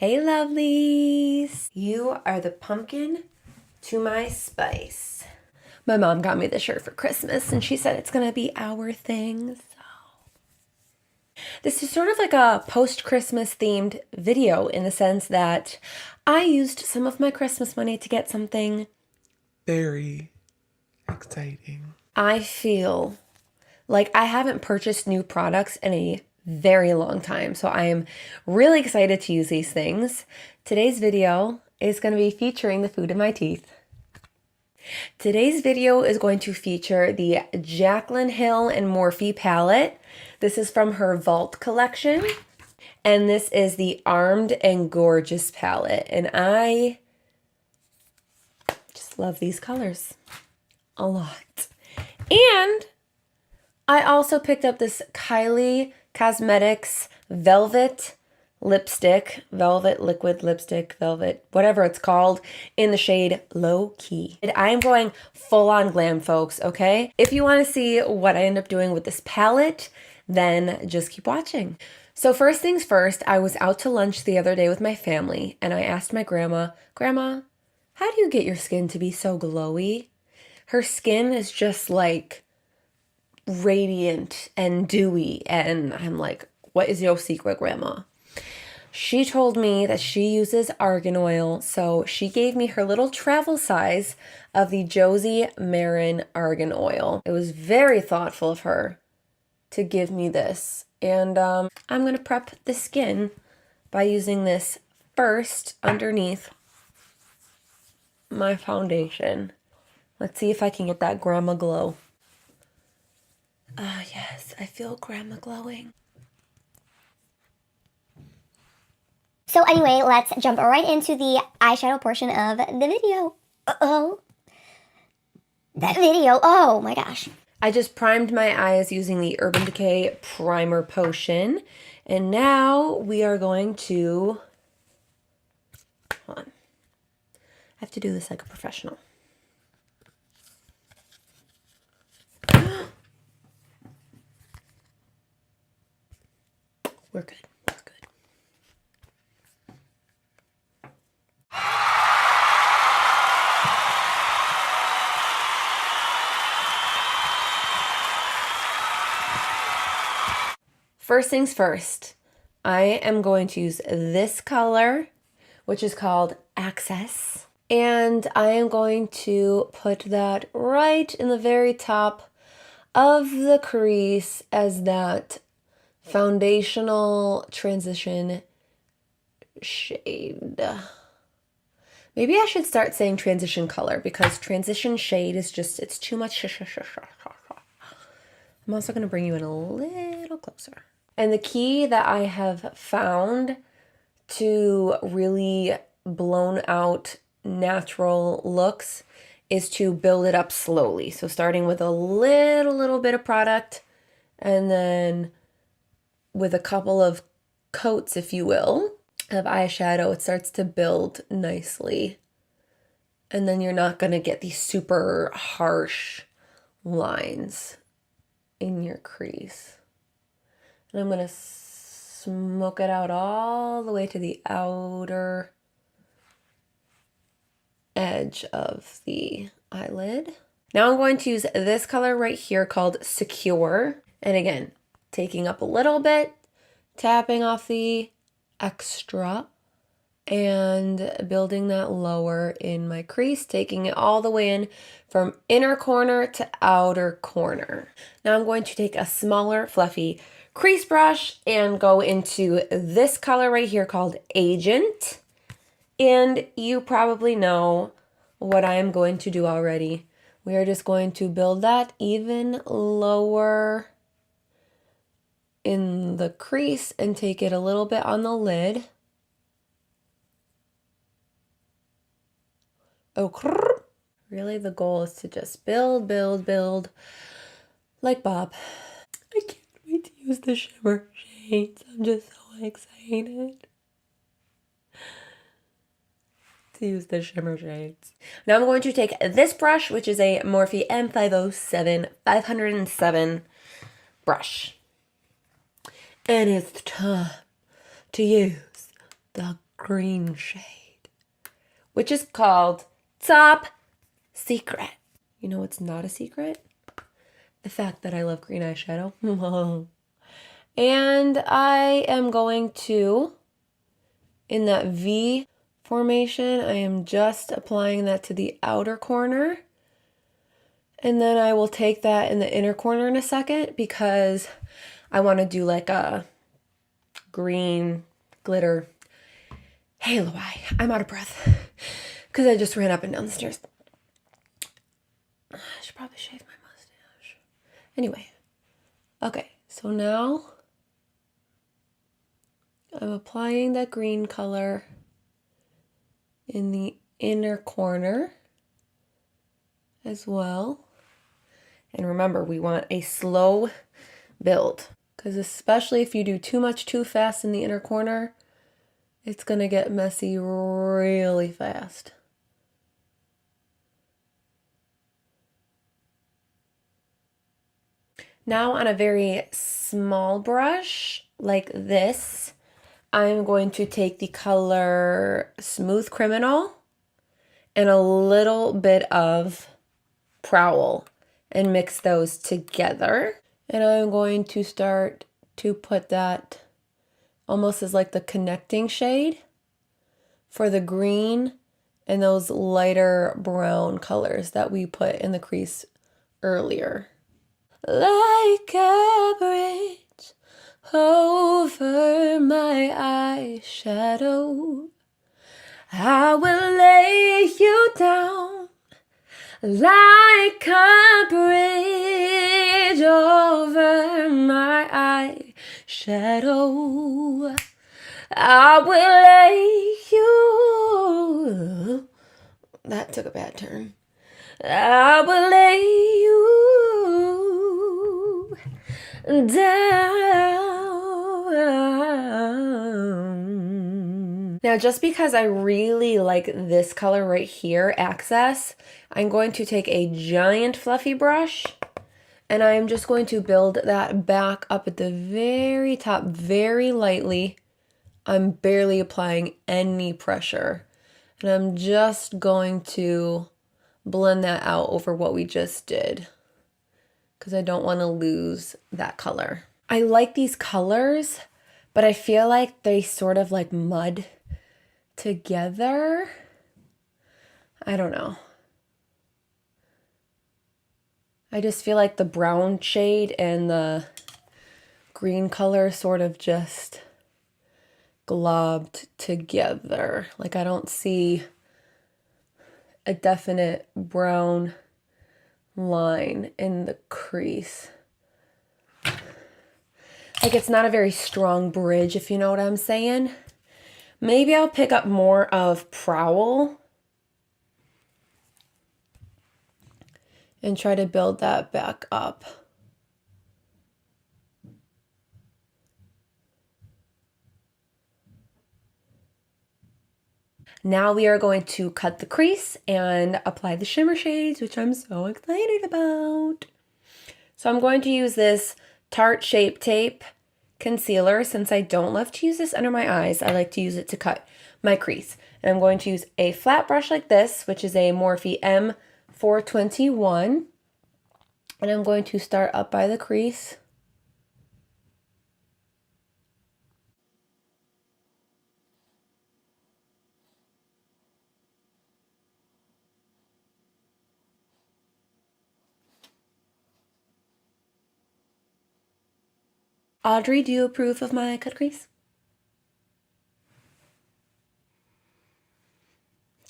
Hey lovelies! You are the pumpkin to my spice. My mom got me this shirt for Christmas and she said it's gonna be our thing, so. This is sort of like a post-Christmas themed video in the sense that I used some of my Christmas money to get something very exciting. I feel like I haven't purchased new products in a very long time, so I am really excited to use these things. Today's video is going to be featuring the food in my teeth. Today's video is going to feature the Jaclyn Hill and Morphe palette. This is from her Vault collection, and this is the Armed and Gorgeous palette, and I just love these colors a lot. And I also picked up this Kylie Cosmetics Velvet lipstick, velvet liquid lipstick, velvet, whatever it's called, in the shade Low Key. I am going full on glam, folks, okay? If you want to see what I end up doing with this palette, then just keep watching. So first things first, I was out to lunch the other day with my family, and I asked my grandma, Grandma, how do you get your skin to be so glowy? Her skin is just like radiant and dewy, and I'm like, what is your secret, Grandma? She told me that she uses argan oil, so she gave me her little travel size of the Josie Maran argan oil. It was very thoughtful of her to give me this, and I'm gonna prep the skin by using this first underneath my foundation. Let's see if I can get that grandma glow. Ah, yes, I feel grandma glowing. So anyway, let's jump right into the eyeshadow portion of the video. Uh-oh. That video, oh my gosh. I just primed my eyes using the Urban Decay Primer Potion. And now we are going to, hold on. I have to do this like a professional. We're good. We're good. First things first, I am going to use this color, which is called Access. And I am going to put that right in the very top of the crease as that foundational transition shade. Maybe I should start saying transition color because transition shade is just, it's too much. I'm also going to bring you in a little closer. And the key that I have found to really blown out natural looks is to build it up slowly. So starting with a little bit of product and then with a couple of coats, if you will, of eyeshadow, it starts to build nicely. And then you're not going to get these super harsh lines in your crease. And I'm going to smoke it out all the way to the outer edge of the eyelid. Now I'm going to use this color right here called Secure. And again, taking up a little bit, tapping off the extra, and building that lower in my crease, taking it all the way in from inner corner to outer corner. Now I'm going to take a smaller fluffy crease brush and go into this color right here called Agent. And you probably know what I am going to do already. We are just going to build that even lower in the crease and take it a little bit on the lid. Oh, really the goal is to just build like Bob. I can't wait to use the shimmer shades. I'm just so excited to use the shimmer shades. Now I'm going to take this brush, which is a Morphe M507 507 brush. And it's time to use the green shade, which is called Top Secret. You know what's not a secret? The fact that I love green eyeshadow. And I am going to, in that V formation, I am just applying that to the outer corner. And then I will take that in the inner corner in a second because I want to do like a green glitter halo eye. I'm out of breath because I just ran up and down the stairs. I should probably shave my mustache. Anyway, okay, so now I'm applying that green color in the inner corner as well. And remember, we want a slow build because especially if you do too much too fast in the inner corner, it's gonna get messy really fast. Now on a very small brush like this, I'm going to take the color Smooth Criminal and a little bit of Prowl and mix those together. And I'm going to start to put that almost as like the connecting shade for the green and those lighter brown colors that we put in the crease earlier. Like a bridge over my eyeshadow, I will lay you down like a bridge over my eyeshadow. I will lay you. That took a bad turn. I will lay you down. Now, just because I really like this color right here, Access, I'm going to take a giant fluffy brush and I'm just going to build that back up at the very top very lightly. I'm barely applying any pressure. And I'm just going to blend that out over what we just did because I don't want to lose that color. I like these colors, but I feel like they sort of like mud together. I don't know. I just feel like the brown shade and the green color sort of just globbed together. Like I don't see a definite brown line in the crease. Like it's not a very strong bridge, if you know what I'm saying. Maybe I'll pick up more of Prowl and try to build that back up. Now we are going to cut the crease and apply the shimmer shades, which I'm so excited about. So I'm going to use this Tarte Shape Tape concealer. Since I don't love to use this under my eyes, I like to use it to cut my crease. And I'm going to use a flat brush like this, which is a Morphe M421. And I'm going to start up by the crease. Audrey, do you approve of my cut crease?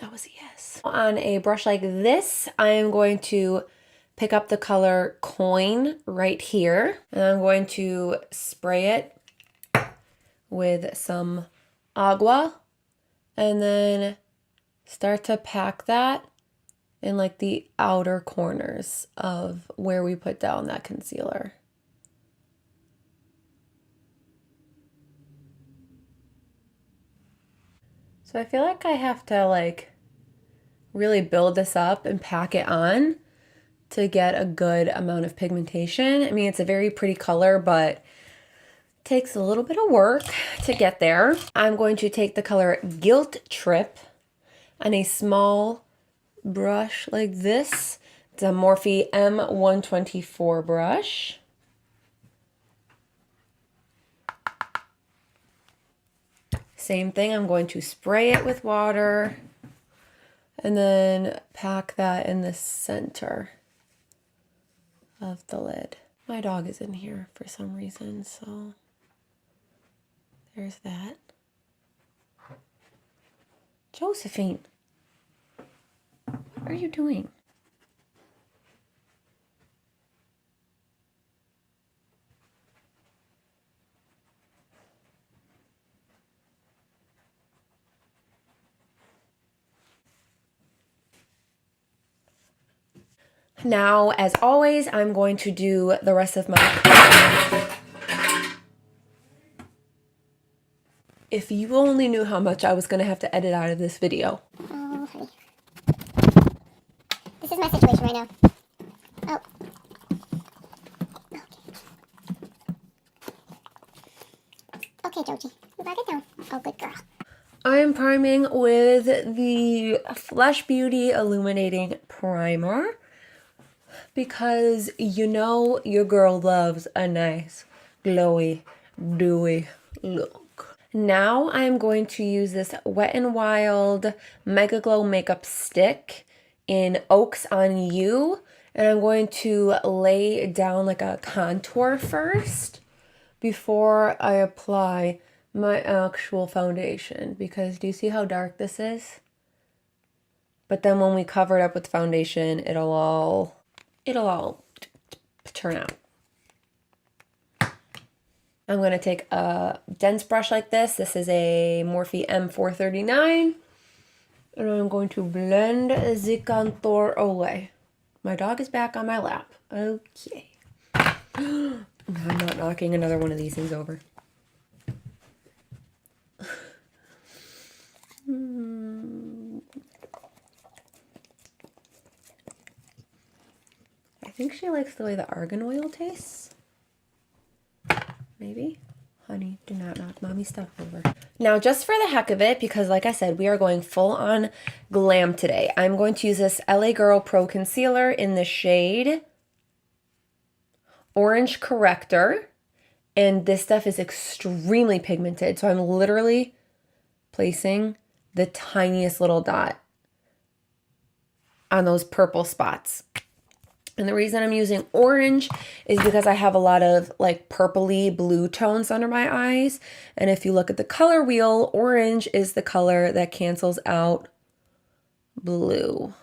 That was a yes. On a brush like this, I am going to pick up the color Coin right here. And I'm going to spray it with some agua. And then start to pack that in like the outer corners of where we put down that concealer. So I feel like I have to like really build this up and pack it on to get a good amount of pigmentation. I mean, it's a very pretty color, but Takes a little bit of work to get there. I'm going to take the color Guilt Trip on a small brush like this. It's a Morphe M124 brush. Same thing, I'm going to spray it with water and then pack that in the center of the lid. My dog is in here for some reason, so there's that. Josephine, what are you doing? Now, as always, I'm going to do the rest of my... If you only knew how much I was going to have to edit out of this video. Oh, honey. This is my situation right now. Oh. Okay, Josie. You got it down. Oh, good girl. I am priming with the Flesh Beauty Illuminating Primer because you know your girl loves a nice, glowy, dewy look. Now I'm going to use this Wet n Wild Megaglo makeup stick in Oaks on You, and I'm going to lay down like a contour first before I apply my actual foundation, because do you see how dark this is? But then when we cover it up with foundation, it'll all turn out. I'm going to take a dense brush like this. This is a Morphe M439. And I'm going to blend the contour away. My dog is back on my lap. Okay. I'm not knocking another one of these things over. I think she likes the way the argan oil tastes. Maybe. Honey, do not knock mommy's stuff over. Now, just for the heck of it, because like I said, we are going full on glam today, I'm going to use this LA Girl Pro Concealer in the shade Orange Corrector. And this stuff is extremely pigmented. So I'm literally placing the tiniest little dot on those purple spots. And the reason I'm using orange is because I have a lot of like purpley blue tones under my eyes. And if you look at the color wheel, orange is the color that cancels out blue.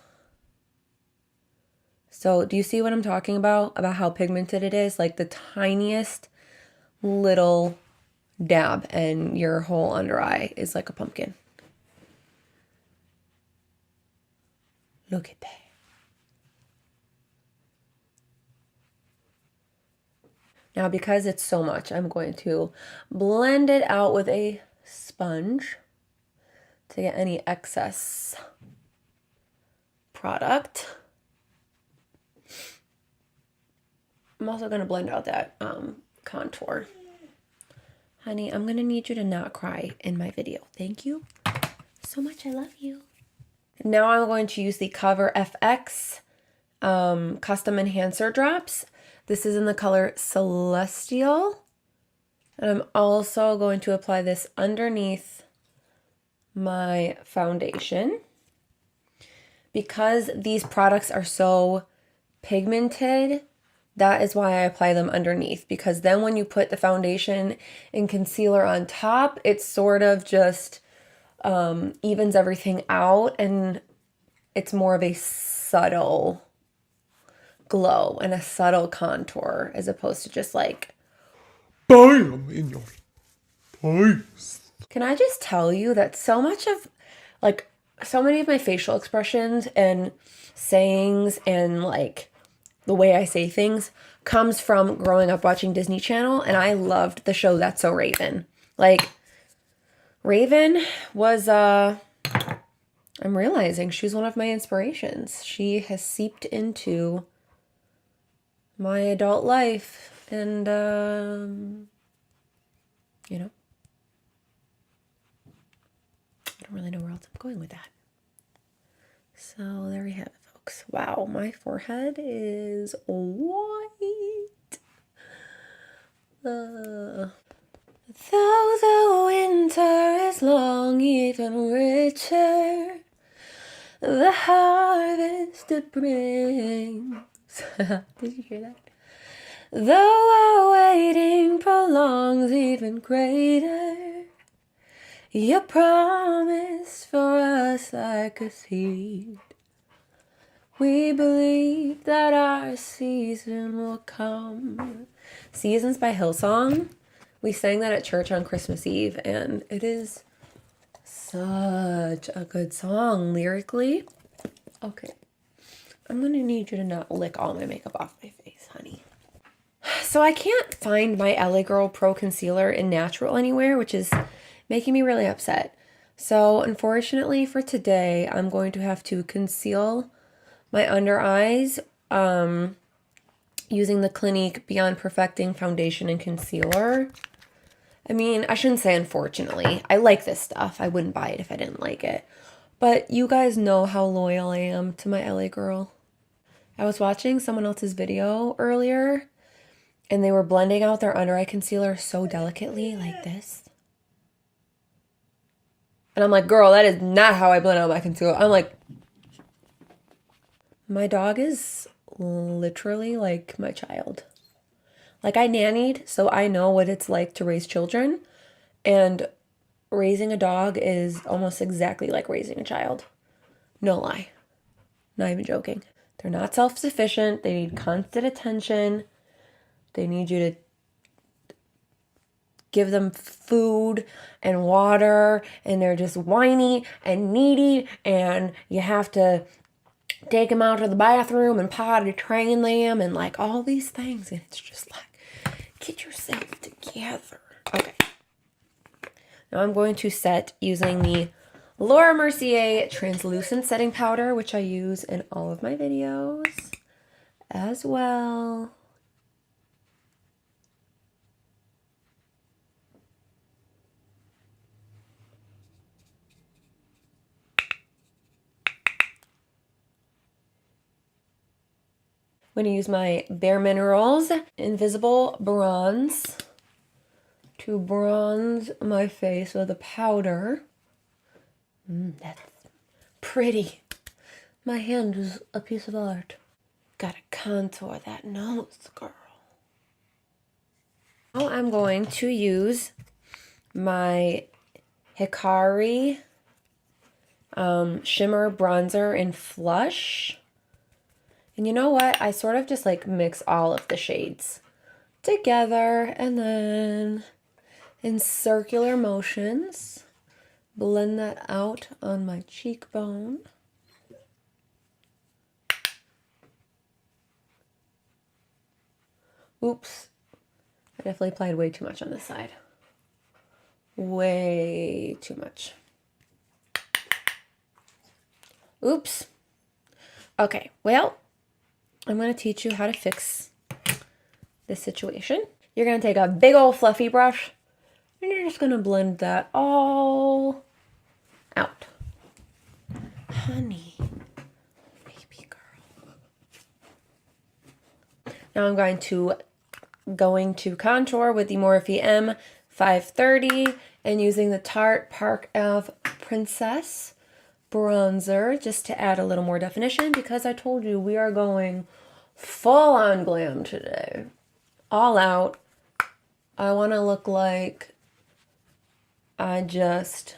So do you see what I'm talking about? About how pigmented it is? Like the tiniest little dab and your whole under eye is like a pumpkin. Look at that. Now, because it's so much, I'm going to blend it out with a sponge to get any excess product. I'm also going to blend out that contour. Honey, I'm going to need you to not cry in my video. Thank you so much. I love you. Now I'm going to use the CoverFX Custom Enhancer Drops. This is in the color Celestial. And I'm also going to apply this underneath my foundation. Because these products are so pigmented, that is why I apply them underneath. Because then when you put the foundation and concealer on top, it sort of just evens everything out. And it's more of a subtle glow and a subtle contour as opposed to just like BAM in your face. Can I just tell you that so much of like so many of my facial expressions and sayings and like the way I say things comes from growing up watching Disney Channel, and I loved the show That's So Raven. Like Raven was I'm realizing she's one of my inspirations. She has seeped into my adult life, and you know? I don't really know where else I'm going with that. So there we have it, folks. Wow, my forehead is white. Though the winter is long, even richer the harvest it brings. Did you hear that? Though our waiting prolongs, even greater your promise for us like a seed. We believe that our season will come. Seasons by Hillsong. We sang that at church on Christmas Eve, and it is such a good song lyrically. Okay, I'm gonna need you to not lick all my makeup off my face, honey. So I can't find my LA Girl Pro Concealer in Natural anywhere, which is making me really upset. So unfortunately for today, I'm going to have to conceal my under eyes using the Clinique Beyond Perfecting Foundation and Concealer. I mean, I shouldn't say unfortunately. I like this stuff. I wouldn't buy it if I didn't like it. But you guys know how loyal I am to my LA Girl. I was watching someone else's video earlier, and they were blending out their under eye concealer so delicately, like this. And I'm like, girl, that is not how I blend out my concealer. I'm like, my dog is literally like my child. Like, I nannied, so I know what it's like to raise children. And raising a dog is almost exactly like raising a child. No lie. Not even joking. They're not self-sufficient. They need constant attention. They need you to give them food and water, and they're just whiny and needy, and you have to take them out to the bathroom and potty train them and like all these things. And it's just like, get yourself together. Okay. Now I'm going to set using the Laura Mercier translucent setting powder, which I use in all of my videos as well. I'm going to use my bareMinerals Invisible Bronze to bronze my face with a powder. That's pretty. My hand is a piece of art. Gotta contour that nose, girl. Now I'm going to use my Hikari Shimmer Bronzer in Flush. And you know what? I sort of just like mix all of the shades together and then in circular motions, blend that out on my cheekbone. Oops, I definitely applied way too much on this side. Way too much. Oops. Okay, well, I'm going to teach you how to fix this situation. You're going to take a big old fluffy brush, and you're just going to blend that all out. Honey, baby girl. Now I'm going to contour with the Morphe M530 and using the Tarte Park Ave Princess bronzer just to add a little more definition, because I told you we are going full on glam today. All out. I want to look like I just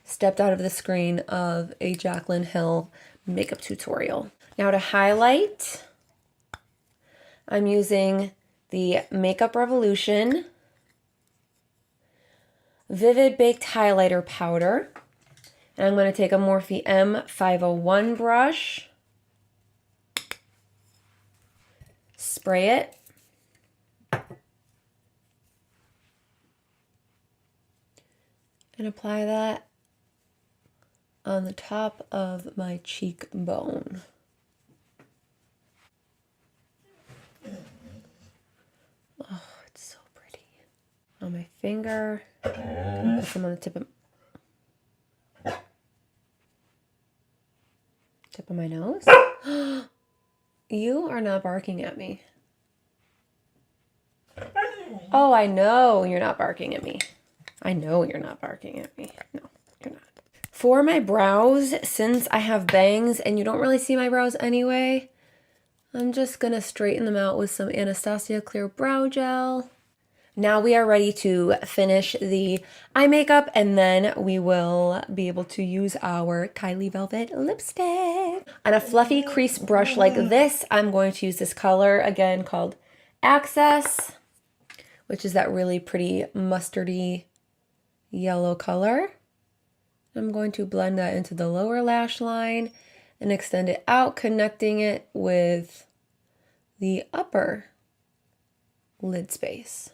stepped out of the screen of a Jaclyn Hill makeup tutorial. Now to highlight, I'm using the Makeup Revolution Vivid Baked Highlighter Powder. And I'm going to take a Morphe M501 brush, spray it, and apply that on the top of my cheekbone. Oh, it's so pretty. on my finger. Put some on the tip of my nose. You are not barking at me. Oh, I know you're not barking at me. I know you're not barking at me. No, you're not. For my brows, since I have bangs and you don't really see my brows anyway, I'm just gonna straighten them out with some Anastasia Clear Brow Gel. Now we are ready to finish the eye makeup, and then we will be able to use our Kylie Velvet lipstick. On a fluffy crease brush like this, I'm going to use this color, again called Access, which is that really pretty mustardy yellow color. I'm going to blend that into the lower lash line and extend it out, connecting it with the upper lid space.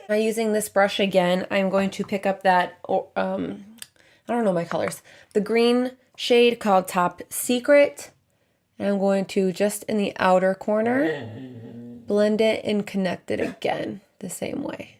Now using this brush again, I'm going to pick up that, I don't know my colors, the green shade called Top Secret. And I'm going to, just in the outer corner, blend it and connect it again the same way.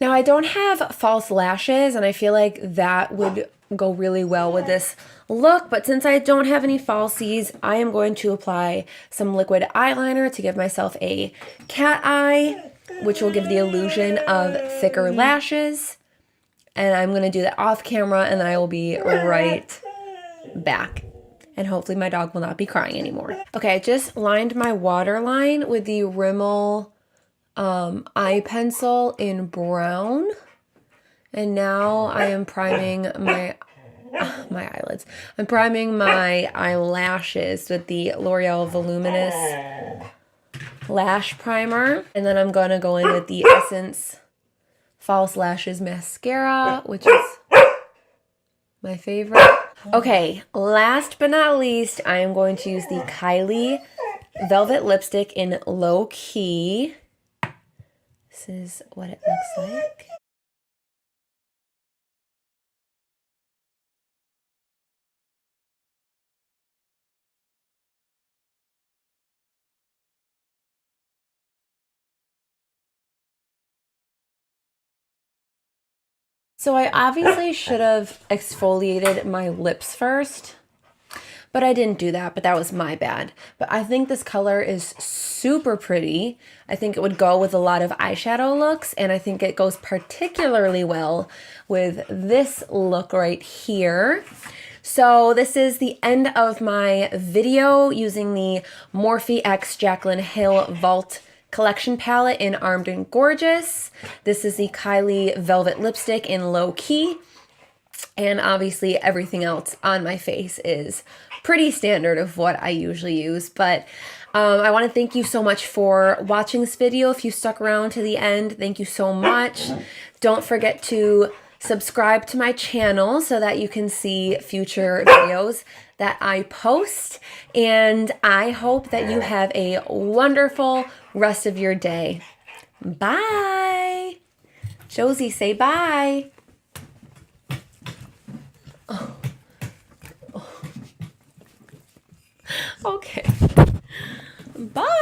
Now I don't have false lashes, and I feel like that would go really well with this look, but since I don't have any falsies, I am going to apply some liquid eyeliner to give myself a cat eye, which will give the illusion of thicker lashes. And I'm going to do that off camera, and then I will be right back. And hopefully my dog will not be crying anymore. Okay, I just lined my waterline with the Rimmel eye pencil in brown. And now I am priming my eyelids. I'm priming my eyelashes with the L'Oreal Voluminous Lash Primer. And then I'm going to go in with the Essence False Lashes Mascara, which is my favorite. Okay, last but not least, I am going to use the Kylie Velvet Lipstick in Low Key. This is what it looks like. So I obviously should have exfoliated my lips first, but I didn't do that, but that was my bad. But I think this color is super pretty. I think it would go with a lot of eyeshadow looks, and I think it goes particularly well with this look right here. So this is the end of my video using the Morphe X Jaclyn Hill Vault Collection palette in Armed and Gorgeous. This is the Kylie Velvet Lipstick in Low Key. And obviously everything else on my face is pretty standard of what I usually use. But I want to thank you so much for watching this video. If you stuck around to the end, thank you so much. Don't forget to subscribe to my channel so that you can see future videos that I post. And I hope that you have a wonderful rest of your day. Bye. Josie, say bye. Oh. Oh. Okay. Bye.